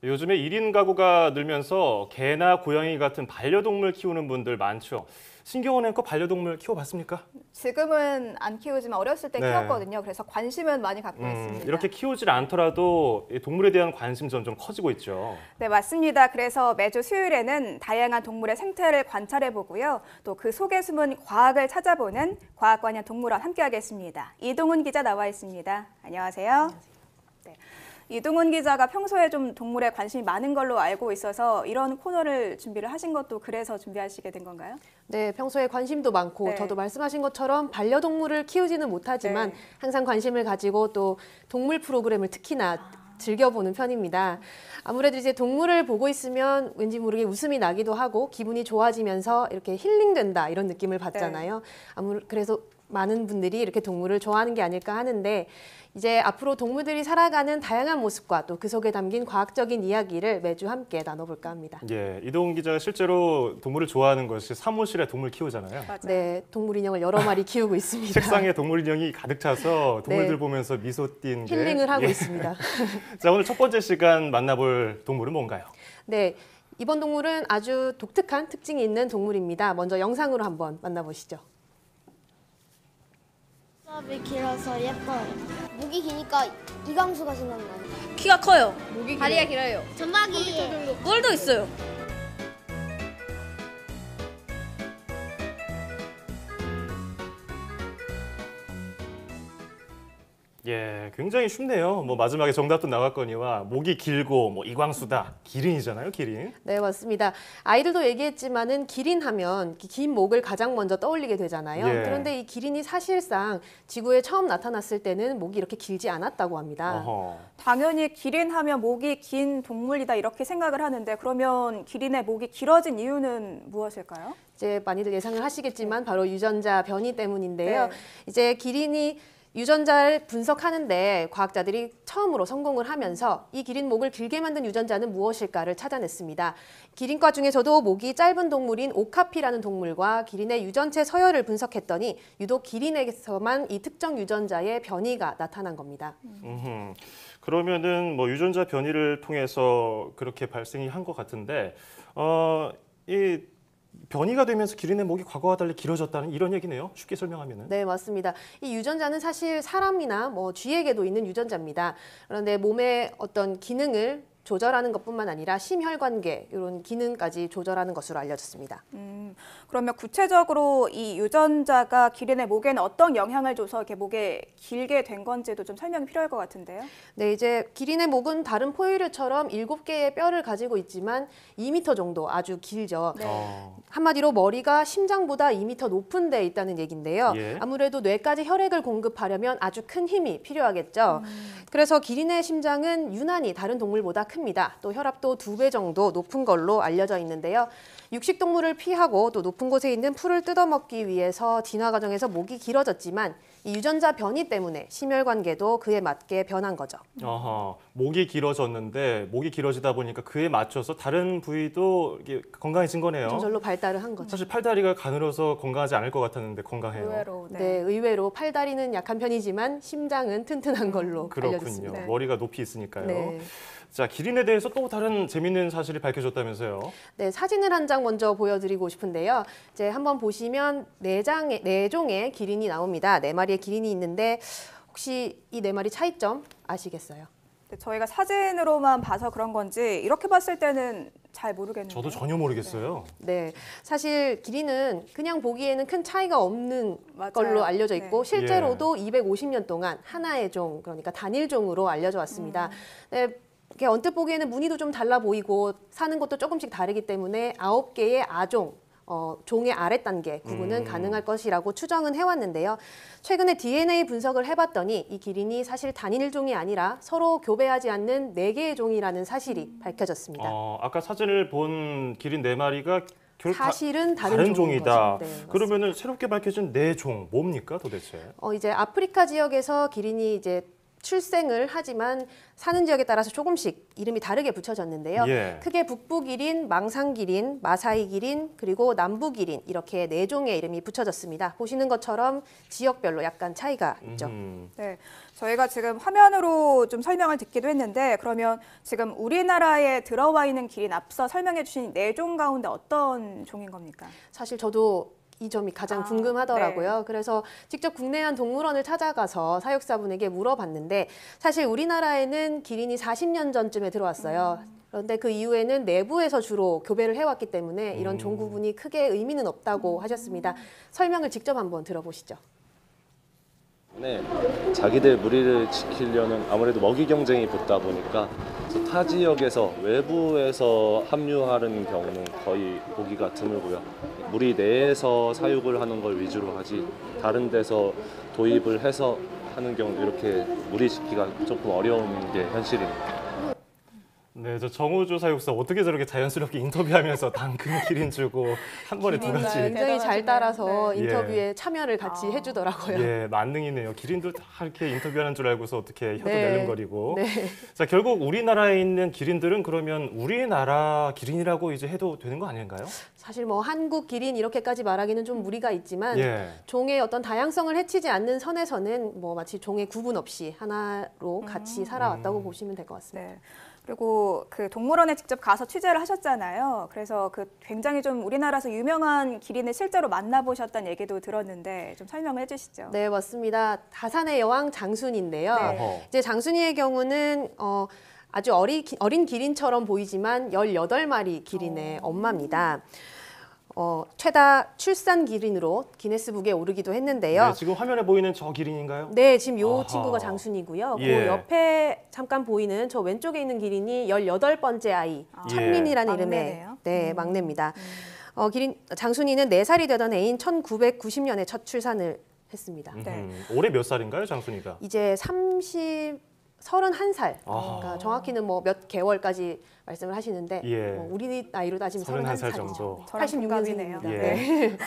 요즘에 1인 가구가 늘면서 개나 고양이 같은 반려동물 키우는 분들 많죠. 신경원 앵커 반려동물 키워봤습니까? 지금은 안 키우지만 어렸을 때 네. 키웠거든요. 그래서 관심은 많이 갖고 있습니다. 이렇게 키우질 않더라도 이 동물에 대한 관심 점점 커지고 있죠. 네, 맞습니다. 그래서 매주 수요일에는 다양한 동물의 생태를 관찰해 보고요. 또 그 속에 숨은 과학을 찾아보는 과학관현 동물원 함께하겠습니다. 이동훈 기자 나와 있습니다. 안녕하세요. 네. 이동훈 기자가 평소에 좀 동물에 관심이 많은 걸로 알고 있어서 이런 코너를 준비를 하신 것도 그래서 준비하시게 된 건가요? 네, 평소에 관심도 많고 네. 저도 말씀하신 것처럼 반려동물을 키우지는 못하지만 네. 항상 관심을 가지고 또 동물 프로그램을 특히나 즐겨보는 편입니다. 아무래도 이제 동물을 보고 있으면 왠지 모르게 웃음이 나기도 하고 기분이 좋아지면서 이렇게 힐링된다 이런 느낌을 받잖아요. 그래서 많은 분들이 이렇게 동물을 좋아하는 게 아닐까 하는데 이제 앞으로 동물들이 살아가는 다양한 모습과 또 그 속에 담긴 과학적인 이야기를 매주 함께 나눠볼까 합니다. 예, 이동훈 기자가 실제로 동물을 좋아하는 것이 사무실에 동물 키우잖아요. 맞아요. 네, 동물 인형을 여러 마리 키우고 있습니다. 책상에 동물 인형이 가득 차서 동물들 네. 보면서 미소 띈 게 힐링을 하고 예. 있습니다. 자, 오늘 첫 번째 시간 만나볼 동물은 뭔가요? 네, 이번 동물은 아주 독특한 특징이 있는 동물입니다. 먼저 영상으로 한번 만나보시죠. 수압이 길어서 예뻐요. 목이 기니까 이광수가 생각나요. 키가 커요. 다리가 길어요. 점막이 뿔도 있어요. 예, 굉장히 쉽네요. 뭐 마지막에 정답도 나왔거니와 목이 길고 뭐 이광수다, 기린이잖아요, 기린. 네, 맞습니다. 아이들도 얘기했지만은 기린 하면 긴 목을 가장 먼저 떠올리게 되잖아요. 예. 그런데 이 기린이 사실상 지구에 처음 나타났을 때는 목이 이렇게 길지 않았다고 합니다. 어허. 당연히 기린 하면 목이 긴 동물이다 이렇게 생각을 하는데 그러면 기린의 목이 길어진 이유는 무엇일까요? 이제 많이들 예상을 하시겠지만 바로 유전자 변이 때문인데요. 네. 이제 기린이 유전자를 분석하는데 과학자들이 처음으로 성공을 하면서 이 기린 목을 길게 만든 유전자는 무엇일까를 찾아냈습니다. 기린과 중에서도 목이 짧은 동물인 오카피라는 동물과 기린의 유전체 서열을 분석했더니 유독 기린에게서만 이 특정 유전자의 변이가 나타난 겁니다. 그러면은 뭐 유전자 변이를 통해서 그렇게 발생이 한 것 같은데 이 변이가 되면서 기린의 목이 과거와 달리 길어졌다는 이런 얘기네요. 쉽게 설명하면은. 네, 맞습니다. 이 유전자는 사실 사람이나 뭐 쥐에게도 있는 유전자입니다. 그런데 몸의 어떤 기능을 조절하는 것뿐만 아니라 심혈관계 이런 기능까지 조절하는 것으로 알려졌습니다. 그러면 구체적으로 이 유전자가 기린의 목에는 어떤 영향을 줘서 이렇게 목에 길게 된 건지도 좀 설명이 필요할 것 같은데요. 네, 이제 기린의 목은 다른 포유류처럼 7개의 뼈를 가지고 있지만 2m 정도 아주 길죠. 네. 한마디로 머리가 심장보다 2m 높은 데 있다는 얘기인데요. 예. 아무래도 뇌까지 혈액을 공급하려면 아주 큰 힘이 필요하겠죠. 그래서 기린의 심장은 유난히 다른 동물보다 큽니다. 또 혈압도 2배 정도 높은 걸로 알려져 있는데요. 육식동물을 피하고 또 높은 곳에 있는 풀을 뜯어먹기 위해서 진화 과정에서 목이 길어졌지만 이 유전자 변이 때문에 심혈관계도 그에 맞게 변한 거죠. 어허, 목이 길어졌는데 목이 길어지다 보니까 그에 맞춰서 다른 부위도 이게 건강해진 거네요. 저절로 발달을 한 거죠. 사실 팔다리가 가늘어서 건강하지 않을 것 같았는데 건강해요. 의외로. 네, 의외로 팔다리는 약한 편이지만 심장은 튼튼한 걸로 그렇군요. 알려졌습니다. 네. 머리가 높이 있으니까요. 네. 자, 기린에 대해서 또 다른 재밌는 사실이 밝혀졌다면서요. 네, 사진을 한 장 먼저 보여드리고 싶은데요. 이제 한번 보시면 네 종의 기린이 나옵니다. 4마리의 기린이 있는데 혹시 이 4마리 차이점 아시겠어요? 네, 저희가 사진으로만 봐서 그런 건지 이렇게 봤을 때는 잘 모르겠는데. 저도 전혀 모르겠어요. 네, 사실 기린은 그냥 보기에는 큰 차이가 없는 맞아요. 걸로 알려져 있고 네. 실제로도 250년 동안 하나의 종, 그러니까 단일종으로 알려져 왔습니다. 네, 이렇게 언뜻 보기에는 무늬도 좀 달라 보이고 사는 곳도 조금씩 다르기 때문에 9개의 아종, 종의 아래 단계 구분은 가능할 것이라고 추정은 해왔는데요. 최근에 DNA 분석을 해봤더니 이 기린이 사실 단일종이 아니라 서로 교배하지 않는 4개의 종이라는 사실이 밝혀졌습니다. 아까 사진을 본 기린 4마리가 사실은 다른 종인 종이다. 거죠. 네, 맞습니다. 그러면은 새롭게 밝혀진 4종 뭡니까 도대체? 이제 아프리카 지역에서 기린이 이제 출생을 하지만 사는 지역에 따라서 조금씩 이름이 다르게 붙여졌는데요. 예. 크게 북부기린, 망상기린, 마사이기린, 그리고 남부기린 이렇게 4종의 이름이 붙여졌습니다. 보시는 것처럼 지역별로 약간 차이가 있죠. 네, 저희가 지금 화면으로 좀 설명을 듣기도 했는데 그러면 지금 우리나라에 들어와 있는 기린 앞서 설명해 주신 4종 가운데 어떤 종인 겁니까? 사실 저도 이 점이 가장 궁금하더라고요. 그래서 직접 국내한 동물원을 찾아가서 사육사분에게 물어봤는데 사실 우리나라에는 기린이 40년 전쯤에 들어왔어요. 그런데 그 이후에는 내부에서 주로 교배를 해왔기 때문에 이런 종 구분이 크게 의미는 없다고 하셨습니다. 설명을 직접 한번 들어보시죠. 네, 자기들 무리를 지키려는 아무래도 먹이 경쟁이 붙다 보니까 타 지역에서 외부에서 합류하는 경우는 거의 보기가 드물고요. 무리 내에서 사육을 하는 걸 위주로 하지 다른 데서 도입을 해서 하는 경우 이렇게 무리 지키기가 조금 어려운 게 현실입니다. 네, 저 정우주 사육사 어떻게 저렇게 자연스럽게 인터뷰하면서 당근 기린 주고 한 번에 두 가지. 굉장히 잘 따라서 네. 인터뷰에 참여를 같이 해주더라고요. 예, 만능이네요. 기린도 다 이렇게 인터뷰하는 줄 알고서 어떻게 혀도 네. 낼름거리고. 네. 자, 결국 우리나라에 있는 기린들은 그러면 우리나라 기린이라고 이제 해도 되는 거 아닌가요? 사실 뭐 한국 기린 이렇게까지 말하기는 좀 무리가 있지만 예. 종의 어떤 다양성을 해치지 않는 선에서는 뭐 마치 종의 구분 없이 하나로 같이 살아왔다고 보시면 될 것 같습니다. 네. 그리고 그 동물원에 직접 가서 취재를 하셨잖아요. 그래서 그 굉장히 좀 우리나라에서 유명한 기린을 실제로 만나보셨다는 얘기도 들었는데 좀 설명을 해주시죠. 네, 맞습니다. 다산의 여왕 장순이인데요. 네. 어허. 이제 장순이의 경우는 아주 어린 기린처럼 보이지만 18마리 기린의 엄마입니다. 최다 출산 기린으로 기네스북에 오르기도 했는데요. 네, 지금 화면에 보이는 저 기린인가요? 네, 지금 요 아하. 친구가 장순이고요. 예. 그 옆에 잠깐 보이는 저 왼쪽에 있는 기린이 18번째 아이, 찬민이라는 이름의 막내네요. 네, 막내입니다. 장순이는 4살이 되던 해인 1990년에 첫 출산을 했습니다. 네. 올해 몇 살인가요, 장순이가? 이제 31살. 아하. 그러니까 정확히는 뭐 몇 개월까지 말씀을 하시는데 예. 뭐 우리 나이로 따지면 31살 31살 정도. 86년생입니다. 예. 네.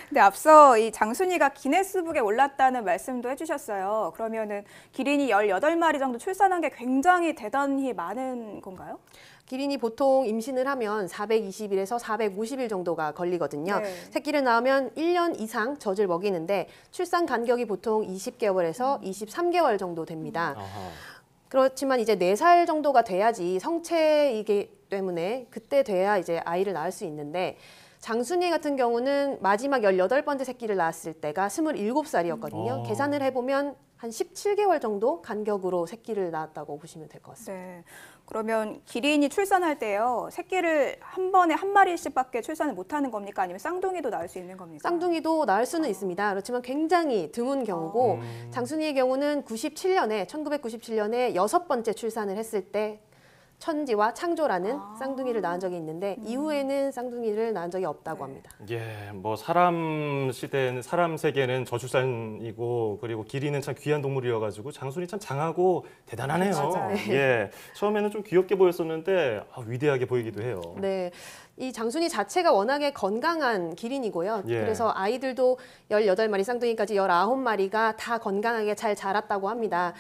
근데 앞서 이 장순이가 기네스북에 올랐다는 말씀도 해주셨어요. 그러면은 기린이 18마리 정도 출산한 게 굉장히 대단히 많은 건가요? 기린이 보통 임신을 하면 420일에서 450일 정도가 걸리거든요. 네. 새끼를 낳으면 1년 이상 젖을 먹이는데 출산 간격이 보통 20개월에서 23개월 정도 됩니다. 아하. 그렇지만 이제 4살 정도가 돼야지 성체이기 때문에 그때 돼야 이제 아이를 낳을 수 있는데 장순이 같은 경우는 마지막 18번째 새끼를 낳았을 때가 27살이었거든요. 계산을 해보면 한 17개월 정도 간격으로 새끼를 낳았다고 보시면 될 것 같습니다. 네. 그러면 기린이 출산할 때요, 새끼를 한 번에 한 마리씩밖에 출산을 못하는 겁니까? 아니면 쌍둥이도 낳을 수 있는 겁니까? 쌍둥이도 낳을 수는 있습니다. 그렇지만 굉장히 드문 경우고 장순이의 경우는 1997년에 6번째 출산을 했을 때 천지와 창조라는 쌍둥이를 낳은 적이 있는데 이후에는 쌍둥이를 낳은 적이 없다고 합니다. 예, 뭐 사람 시대는 사람 세계는 저출산이고 그리고 기린은 참 귀한 동물이어가지고 장순이 참 장하고 대단하네요. 맞아요. 예, 처음에는 좀 귀엽게 보였었는데 위대하게 보이기도 해요. 네. 이 장순이 자체가 워낙에 건강한 기린이고요. 예. 그래서 아이들도 18마리 쌍둥이까지 19마리가 다 건강하게 잘 자랐다고 합니다.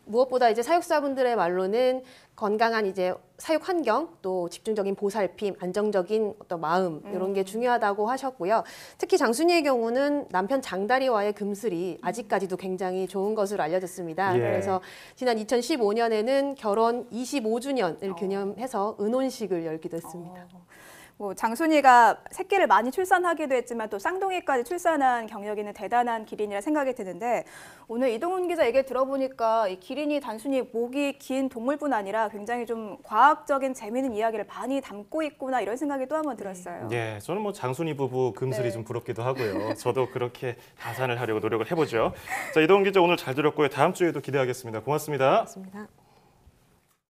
무엇보다 이제 사육사분들의 말로는 건강한 이제 사육 환경, 또 집중적인 보살핌, 안정적인 어떤 마음 이런 게 중요하다고 하셨고요. 특히 장순이의 경우는 남편 장다리와의 금슬이 아직까지도 굉장히 좋은 것으로 알려졌습니다. 예. 그래서 지난 2015년에는 결혼 25주년을 기념해서 은혼식을 열기도 했습니다. 뭐 장순이가 새끼를 많이 출산하기도 했지만 또 쌍둥이까지 출산한 경력이 있는 대단한 기린이라 생각이 드는데 오늘 이동훈 기자 얘기를 들어보니까 이 기린이 단순히 목이 긴 동물뿐 아니라 굉장히 좀 과학적인 재미있는 이야기를 많이 담고 있구나 이런 생각이 또 한 번 들었어요. 예, 저는 뭐 장순이 부부 금슬이 좀 부럽기도 하고요. 저도 그렇게 다산을 하려고 노력을 해보죠. 자, 이동훈 기자 오늘 잘 들었고요. 다음 주에도 기대하겠습니다. 고맙습니다. 맞습니다.